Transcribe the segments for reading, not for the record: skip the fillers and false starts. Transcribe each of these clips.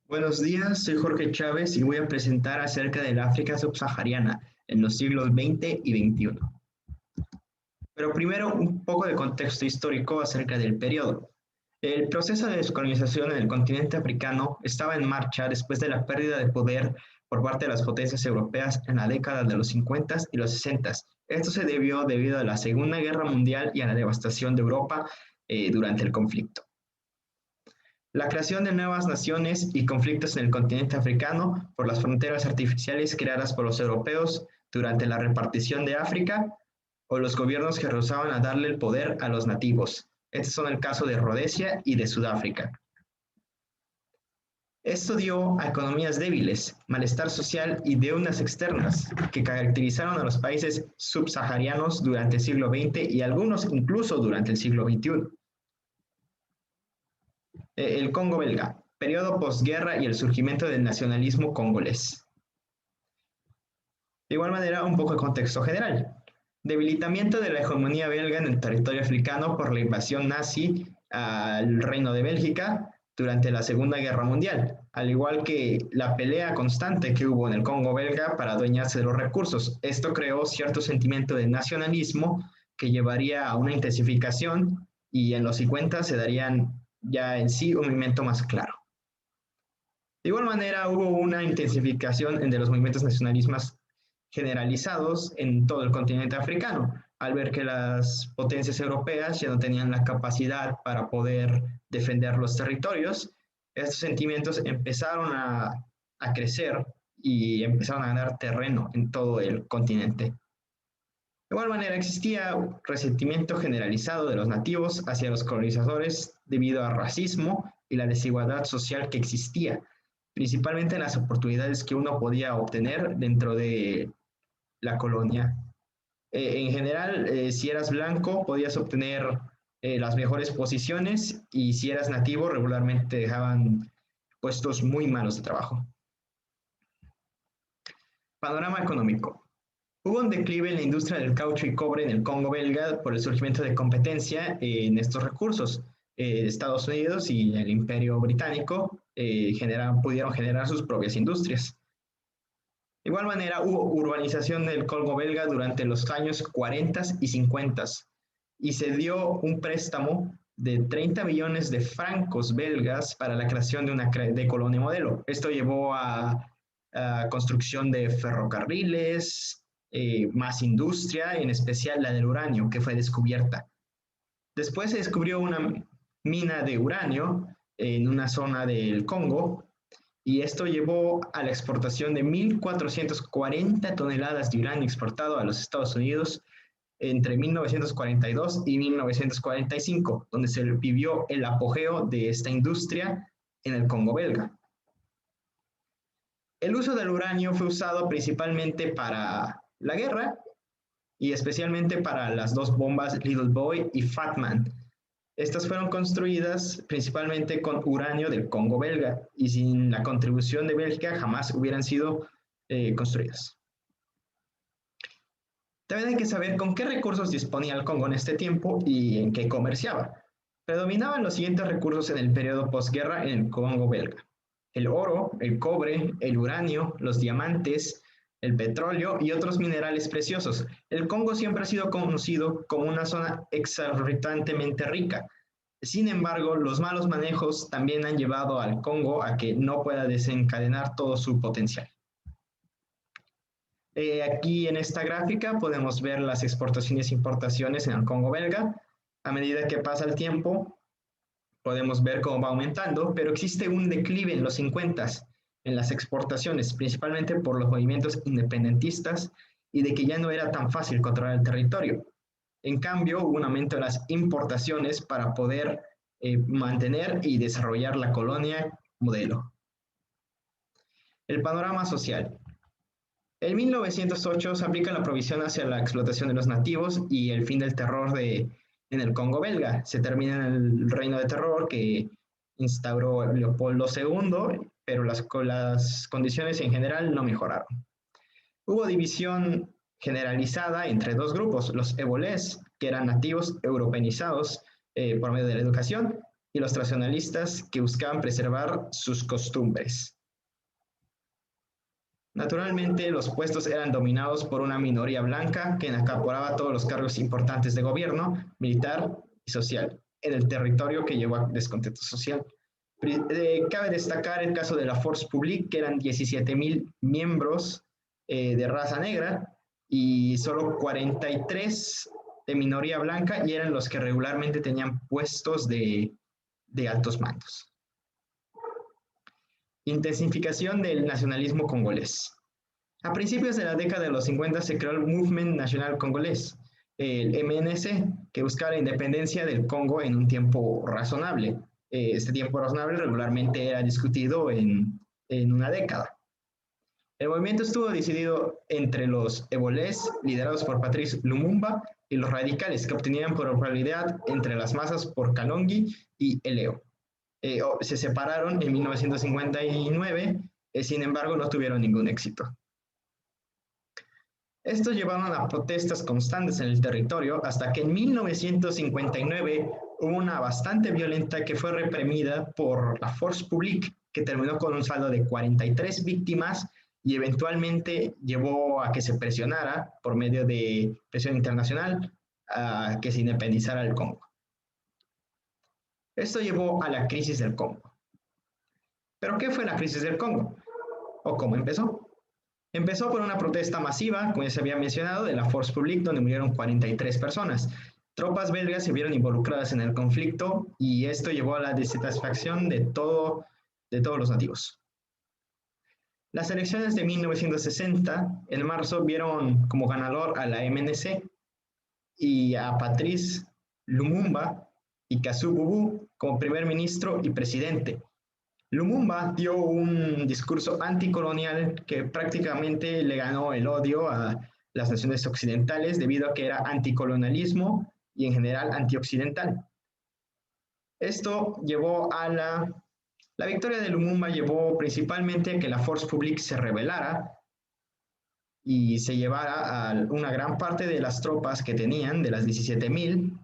Buenos días, soy Jorge Chávez y voy a presentar acerca del África subsahariana en los siglos XX y XXI. Pero primero, un poco de contexto histórico acerca del periodo. El proceso de descolonización en el continente africano estaba en marcha después de la pérdida de poder por parte de las potencias europeas en la década de los 50 y los 60. Esto se debido a la Segunda Guerra Mundial y a la devastación de Europa durante el conflicto. La creación de nuevas naciones y conflictos en el continente africano por las fronteras artificiales creadas por los europeos durante la repartición de África o los gobiernos que rehusaban a darle el poder a los nativos. Estos son el caso de Rodesia y de Sudáfrica. Esto dio a economías débiles, malestar social y deudas externas que caracterizaron a los países subsaharianos durante el siglo XX y algunos incluso durante el siglo XXI. El Congo belga, periodo posguerra y el surgimiento del nacionalismo congolés. De igual manera, un poco de contexto general. Debilitamiento de la hegemonía belga en el territorio africano por la invasión nazi al Reino de Bélgica durante la Segunda Guerra Mundial, al igual que la pelea constante que hubo en el Congo belga para adueñarse de los recursos. Esto creó cierto sentimiento de nacionalismo que llevaría a una intensificación y en los 50 se darían ya en sí un movimiento más claro. De igual manera, hubo una intensificación de los movimientos nacionalistas generalizados en todo el continente africano, al ver que las potencias europeas ya no tenían la capacidad para poder defender los territorios. Estos sentimientos empezaron a crecer y empezaron a ganar terreno en todo el continente. De igual manera, existía un resentimiento generalizado de los nativos hacia los colonizadores debido al racismo y la desigualdad social que existía, principalmente en las oportunidades que uno podía obtener dentro de la colonia. En general, si eras blanco, podías obtener las mejores posiciones y si eras nativo, regularmente te dejaban puestos muy malos de trabajo. Panorama económico. Hubo un declive en la industria del caucho y cobre en el Congo belga por el surgimiento de competencia en estos recursos. Estados Unidos y el Imperio Británico pudieron generar sus propias industrias. De igual manera, hubo urbanización del Congo belga durante los años 40 y 50 y se dio un préstamo de 30 millones de francos belgas para la creación de colonia modelo. Esto llevó a construcción de ferrocarriles, más industria, en especial la del uranio, que fue descubierta. Después se descubrió una mina de uranio en una zona del Congo y esto llevó a la exportación de 1.440 toneladas de uranio exportado a los Estados Unidos entre 1942 y 1945, donde se vivió el apogeo de esta industria en el Congo belga. El uso del uranio fue usado principalmente para la guerra y especialmente para las dos bombas Little Boy y Fat Man. Estas fueron construidas principalmente con uranio del Congo belga y sin la contribución de Bélgica jamás hubieran sido construidas. También hay que saber con qué recursos disponía el Congo en este tiempo y en qué comerciaba. Predominaban los siguientes recursos en el periodo posguerra en el Congo belga: el oro, el cobre, el uranio, los diamantes, el petróleo y otros minerales preciosos. El Congo siempre ha sido conocido como una zona exorbitantemente rica. Sin embargo, los malos manejos también han llevado al Congo a que no pueda desencadenar todo su potencial. Aquí en esta gráfica podemos ver las exportaciones e importaciones en el Congo belga. A medida que pasa el tiempo, podemos ver cómo va aumentando, pero existe un declive en los 50 en las exportaciones, principalmente por los movimientos independentistas y de que ya no era tan fácil controlar el territorio. En cambio, hubo un aumento en las importaciones para poder mantener y desarrollar la colonia modelo. El panorama social. En 1908 se aplica la provisión hacia la explotación de los nativos y el fin del terror en el Congo belga. Se termina en el reino de terror que instauró Leopoldo II, pero las condiciones en general no mejoraron. Hubo división generalizada entre dos grupos: los ebolés, que eran nativos europeanizados por medio de la educación, y los tradicionalistas que buscaban preservar sus costumbres. Naturalmente, los puestos eran dominados por una minoría blanca que acaparaba todos los cargos importantes de gobierno, militar y social en el territorio, que llevó a descontento social. Cabe destacar el caso de la Force Publique, que eran 17,000 miembros de raza negra y solo 43 de minoría blanca, y eran los que regularmente tenían puestos de altos mandos. Intensificación del nacionalismo congolés. A principios de la década de los 50 se creó el Movement Nacional Congolés, el MNC, que buscaba la independencia del Congo en un tiempo razonable. Este tiempo razonable regularmente era discutido en una década. El movimiento estuvo decidido entre los ebolés, liderados por Patrice Lumumba, y los radicales, que obtenían popularidad entre las masas por Kalongi y Eleo. Se separaron en 1959, sin embargo no tuvieron ningún éxito. Estos llevaron a protestas constantes en el territorio hasta que en 1959 hubo una bastante violenta que fue reprimida por la Force Publique, que terminó con un saldo de 43 víctimas y eventualmente llevó a que se presionara por medio de presión internacional a que se independizara el Congo. Esto llevó a la crisis del Congo. ¿Pero qué fue la crisis del Congo? ¿O cómo empezó? Empezó por una protesta masiva, como ya se había mencionado, de la Force Publique, donde murieron 43 personas. Tropas belgas se vieron involucradas en el conflicto y esto llevó a la desatisfacción de todos los nativos. Las elecciones de 1960, en marzo, vieron como ganador a la MNC y a Patrice Lumumba y Kazou Boubou como primer ministro y presidente. Lumumba dio un discurso anticolonial que prácticamente le ganó el odio a las naciones occidentales debido a que era anticolonialismo y en general antioccidental. Esto llevó a la victoria de Lumumba llevó principalmente a que la Force Publique se rebelara y se llevara a una gran parte de las tropas que tenían, de las 17,000,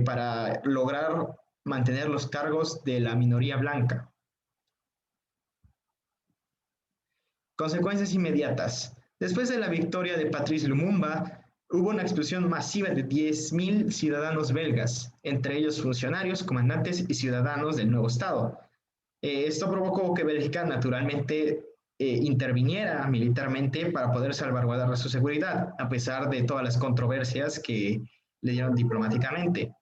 para lograr mantener los cargos de la minoría blanca. Consecuencias inmediatas. Después de la victoria de Patrice Lumumba, hubo una expulsión masiva de 10,000 ciudadanos belgas, entre ellos funcionarios, comandantes y ciudadanos del nuevo Estado. Esto provocó que Bélgica naturalmente interviniera militarmente para poder salvaguardar su seguridad, a pesar de todas las controversias que le dieron diplomáticamente.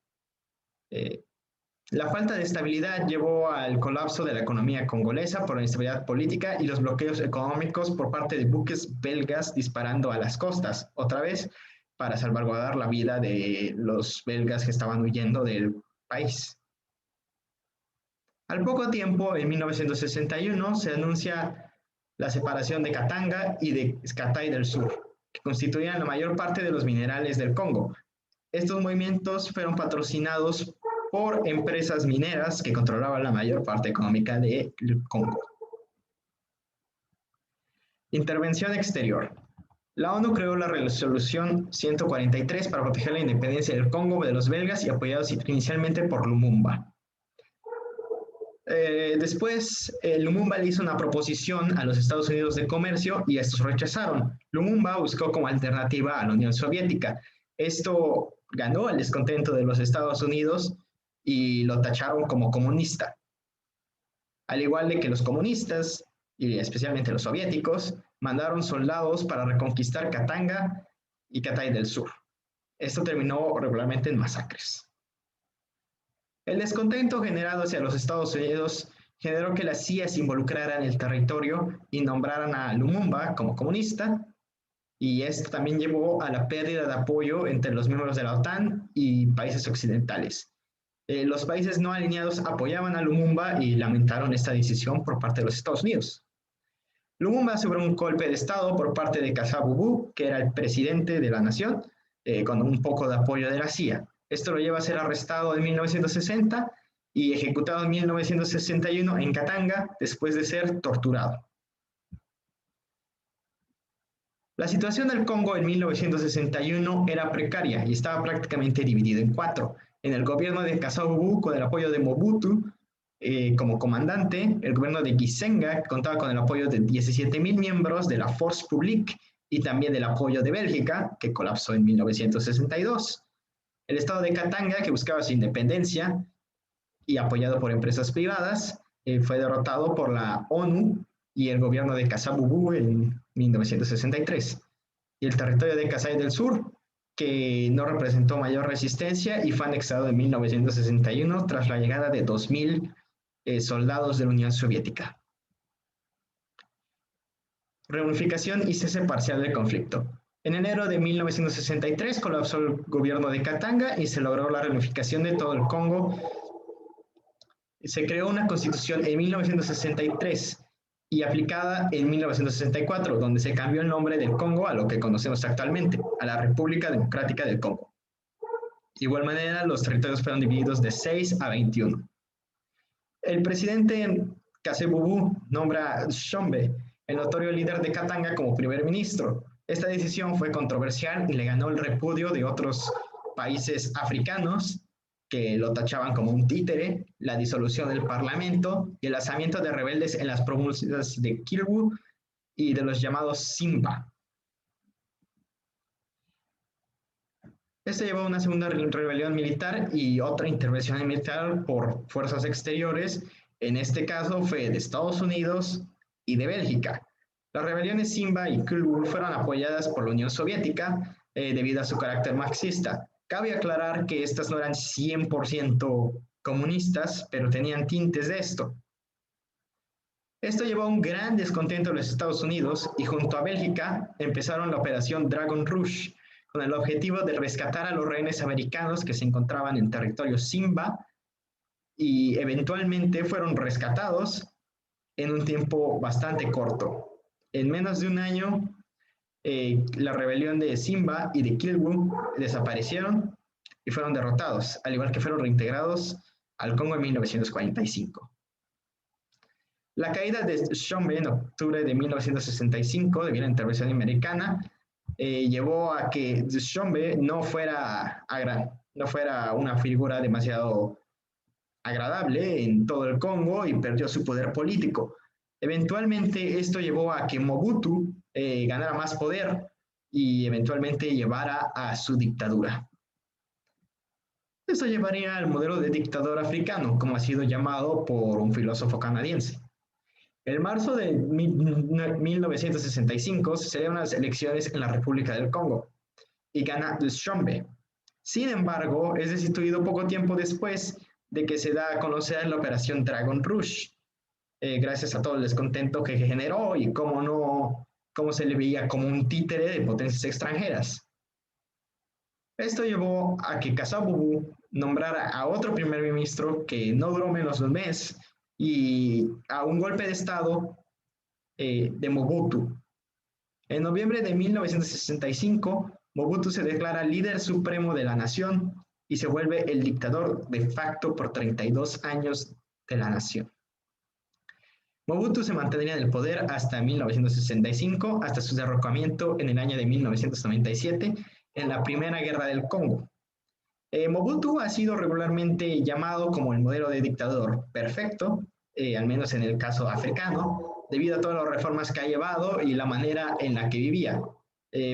La falta de estabilidad llevó al colapso de la economía congolesa por la inestabilidad política y los bloqueos económicos por parte de buques belgas disparando a las costas, otra vez para salvaguardar la vida de los belgas que estaban huyendo del país. Al poco tiempo, en 1961, se anuncia la separación de Katanga y de Katay del Sur, que constituían la mayor parte de los minerales del Congo. Estos movimientos fueron patrocinados por empresas mineras que controlaban la mayor parte económica del Congo. Intervención exterior. La ONU creó la Resolución 143 para proteger la independencia del Congo de los belgas y apoyados inicialmente por Lumumba. Después, Lumumba le hizo una proposición a los Estados Unidos de comercio y estos rechazaron. Lumumba buscó como alternativa a la Unión Soviética. Esto ganó el descontento de los Estados Unidos y lo tacharon como comunista. Al igual de que los comunistas, y especialmente los soviéticos, mandaron soldados para reconquistar Katanga y Katay del Sur. Esto terminó regularmente en masacres. El descontento generado hacia los Estados Unidos generó que la CIA se involucrara en el territorio y nombraran a Lumumba como comunista, y esto también llevó a la pérdida de apoyo entre los miembros de la OTAN y países occidentales. Los países no alineados apoyaban a Lumumba y lamentaron esta decisión por parte de los Estados Unidos. Lumumba sufrió un golpe de Estado por parte de Kazou Boubou, que era el presidente de la nación, con un poco de apoyo de la CIA. Esto lo lleva a ser arrestado en 1960 y ejecutado en 1961 en Katanga después de ser torturado. La situación del Congo en 1961 era precaria y estaba prácticamente dividida en cuatro. En el gobierno de Kasavubu, con el apoyo de Mobutu como comandante, el gobierno de Gisenga contaba con el apoyo de 17.000 miembros de la Force Publique y también del apoyo de Bélgica, que colapsó en 1962. El estado de Katanga, que buscaba su independencia y apoyado por empresas privadas, fue derrotado por la ONU y el gobierno de Kasavubu en 1963. Y el territorio de Kasai del Sur, que no representó mayor resistencia y fue anexado en 1961 tras la llegada de 2.000 soldados de la Unión Soviética. Reunificación y cese parcial del conflicto. En enero de 1963 colapsó el gobierno de Katanga y se logró la reunificación de todo el Congo. Se creó una constitución en 1963 y aplicada en 1964, donde se cambió el nombre del Congo a lo que conocemos actualmente, a la República Democrática del Congo. De igual manera, los territorios fueron divididos de 6 a 21. El presidente Kasavubu nombra a Tshombe, el notorio líder de Katanga, como primer ministro. Esta decisión fue controversial y le ganó el repudio de otros países africanos que lo tachaban como un títere, la disolución del parlamento y el lanzamiento de rebeldes en las provincias de Kivu y de los llamados Simba. Esto llevó a una segunda rebelión militar y otra intervención militar por fuerzas exteriores. En este caso fue de Estados Unidos y de Bélgica. Las rebeliones Simba y Kivu fueron apoyadas por la Unión Soviética debido a su carácter marxista. Cabe aclarar que estas no eran 100% comunistas, pero tenían tintes de esto. Esto llevó a un gran descontento de los Estados Unidos y junto a Bélgica empezaron la operación Dragon Rouge, con el objetivo de rescatar a los rehenes americanos que se encontraban en territorio Simba y eventualmente fueron rescatados en un tiempo bastante corto. En menos de un año, la rebelión de Simba y de Kivu desaparecieron y fueron derrotados, al igual que fueron reintegrados al Congo en 1945. La caída de Tshombe en octubre de 1965, debido a la intervención americana, llevó a que Tshombe no fuera una figura demasiado agradable en todo el Congo y perdió su poder político. Eventualmente esto llevó a que Mobutu ganara más poder y eventualmente llevara a su dictadura. Esto llevaría al modelo de dictador africano, como ha sido llamado por un filósofo canadiense. En marzo de 1965 se celebran las elecciones en la República del Congo y gana Tshombe. Sin embargo, es destituido poco tiempo después de que se da a conocer la operación Dragon Rouge, gracias a todo el descontento que generó y cómo se le veía como un títere de potencias extranjeras. Esto llevó a que Kasavubu nombrara a otro primer ministro que no duró menos de un mes y a un golpe de estado de Mobutu. En noviembre de 1965, Mobutu se declara líder supremo de la nación y se vuelve el dictador de facto por 32 años de la nación. Mobutu se mantendría en el poder hasta 1965, hasta su derrocamiento en el año de 1997 en la Primera Guerra del Congo. Mobutu ha sido regularmente llamado como el modelo de dictador perfecto, al menos en el caso africano, debido a todas las reformas que ha llevado y la manera en la que vivía,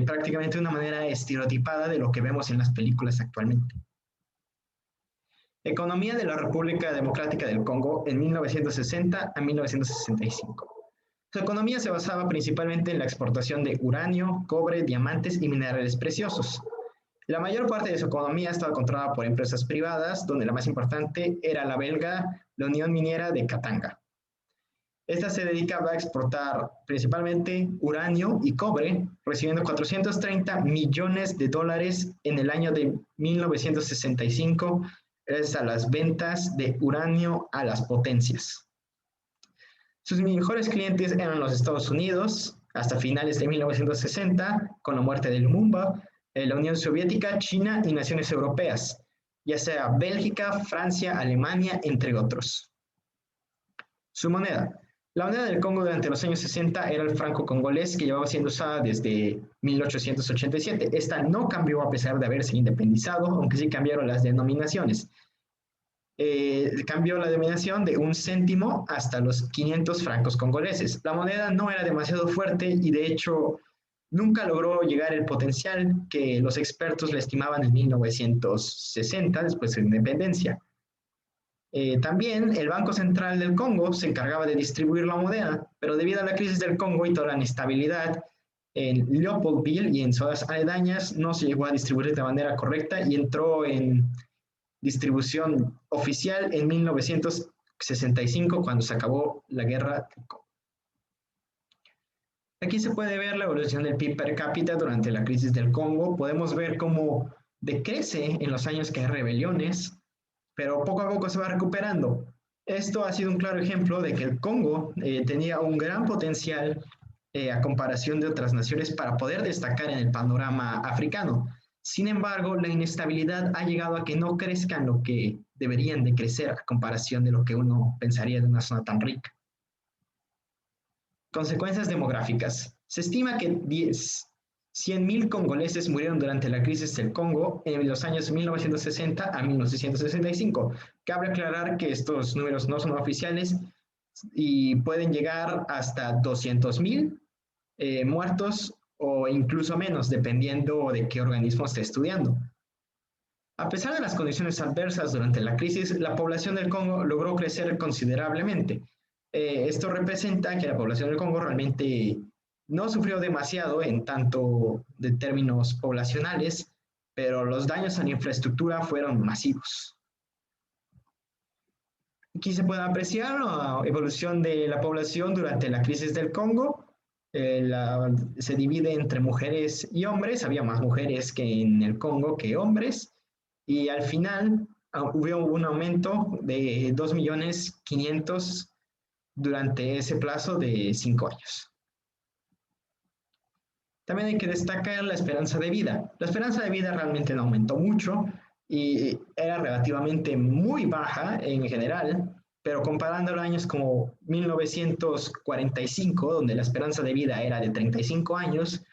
prácticamente una manera estereotipada de lo que vemos en las películas actualmente. Economía de la República Democrática del Congo en 1960 a 1965. Su economía se basaba principalmente en la exportación de uranio, cobre, diamantes y minerales preciosos. La mayor parte de su economía estaba controlada por empresas privadas, donde la más importante era la belga, la Unión Minera de Katanga. Esta se dedicaba a exportar principalmente uranio y cobre, recibiendo 430 millones de dólares en el año de 1965 gracias a las ventas de uranio a las potencias. Sus mejores clientes eran los Estados Unidos, hasta finales de 1960, con la muerte de Lumumba, la Unión Soviética, China y naciones europeas, ya sea Bélgica, Francia, Alemania, entre otros. Su moneda. La moneda del Congo durante los años 60 era el franco congolés, que llevaba siendo usada desde 1887. Esta no cambió a pesar de haberse independizado, aunque sí cambiaron las denominaciones. Cambió la denominación de 1 céntimo hasta los 500 francos congoleses. La moneda no era demasiado fuerte y de hecho nunca logró llegar al potencial que los expertos le estimaban en 1960, después de la independencia. También el Banco Central del Congo se encargaba de distribuir la moneda, pero debido a la crisis del Congo y toda la inestabilidad en Leopoldville y en zonas aledañas, no se llegó a distribuir de manera correcta y entró en distribución oficial en 1965, cuando se acabó la guerra del Congo. Aquí se puede ver la evolución del PIB per cápita durante la crisis del Congo. Podemos ver cómo decrece en los años que hay rebeliones, pero poco a poco se va recuperando. Esto ha sido un claro ejemplo de que el Congo tenía un gran potencial a comparación de otras naciones para poder destacar en el panorama africano. Sin embargo, la inestabilidad ha llegado a que no crezcan lo que deberían de crecer a comparación de lo que uno pensaría de una zona tan rica. Consecuencias demográficas. Se estima que 100.000 congoleses murieron durante la crisis del Congo en los años 1960 a 1965. Cabe aclarar que estos números no son oficiales y pueden llegar hasta 200.000 muertos o incluso menos, dependiendo de qué organismo esté estudiando. A pesar de las condiciones adversas durante la crisis, la población del Congo logró crecer considerablemente. Esto representa que la población del Congo realmente no sufrió demasiado en tanto de términos poblacionales, pero los daños a la infraestructura fueron masivos. Aquí se puede apreciar la evolución de la población durante la crisis del Congo. Se divide entre mujeres y hombres, había más mujeres que en el Congo que hombres, y al final hubo un aumento de 2.500.000 durante ese plazo de 5 años. También hay que destacar la esperanza de vida. La esperanza de vida realmente no aumentó mucho y era relativamente muy baja en general, pero comparando los años como 1945, donde la esperanza de vida era de 35 años,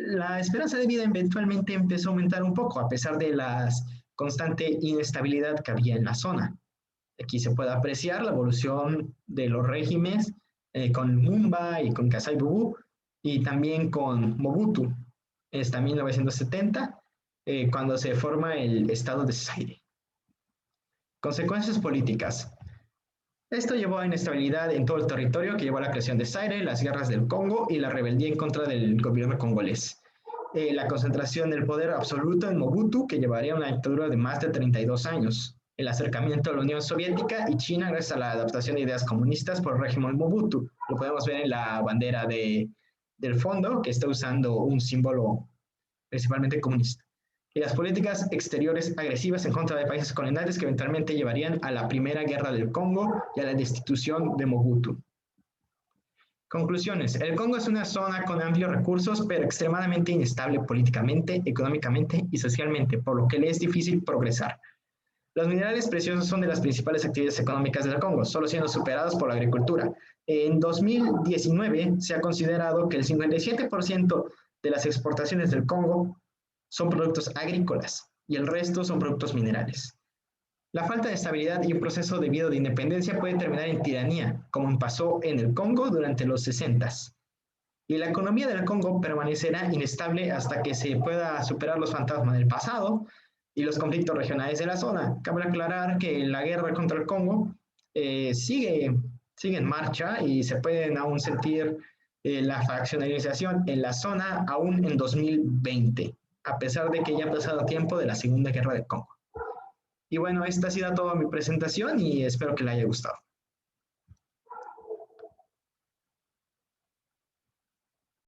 la esperanza de vida eventualmente empezó a aumentar un poco, a pesar de la constante inestabilidad que había en la zona. Aquí se puede apreciar la evolución de los regímenes con Lumumba y con Kasai Bobu, y también con Mobutu, hasta 1970, cuando se forma el Estado de Zaire. Consecuencias políticas. Esto llevó a inestabilidad en todo el territorio, que llevó a la creación de Zaire, las guerras del Congo y la rebeldía en contra del gobierno congolés. La concentración del poder absoluto en Mobutu, que llevaría a una dictadura de más de 32 años. El acercamiento a la Unión Soviética y China gracias a la adaptación de ideas comunistas por el régimen Mobutu. Lo podemos ver en la bandera del fondo, que está usando un símbolo principalmente comunista. Y las políticas exteriores agresivas en contra de países coloniales que eventualmente llevarían a la Primera Guerra del Congo y a la destitución de Mobutu. Conclusiones. El Congo es una zona con amplios recursos, pero extremadamente inestable políticamente, económicamente y socialmente, por lo que le es difícil progresar. Los minerales preciosos son de las principales actividades económicas del Congo, solo siendo superados por la agricultura. En 2019 se ha considerado que el 57% de las exportaciones del Congo son productos agrícolas y el resto son productos minerales. La falta de estabilidad y un proceso debido de independencia puede terminar en tiranía, como pasó en el Congo durante los 60s. Y la economía del Congo permanecerá inestable hasta que se pueda superar los fantasmas del pasado y los conflictos regionales de la zona. Cabe aclarar que la guerra contra el Congo sigue en marcha y se pueden aún sentir la fraccionalización en la zona aún en 2020, a pesar de que ya ha pasado tiempo de la Segunda Guerra del Congo. Y bueno, esta ha sido toda mi presentación y espero que le haya gustado.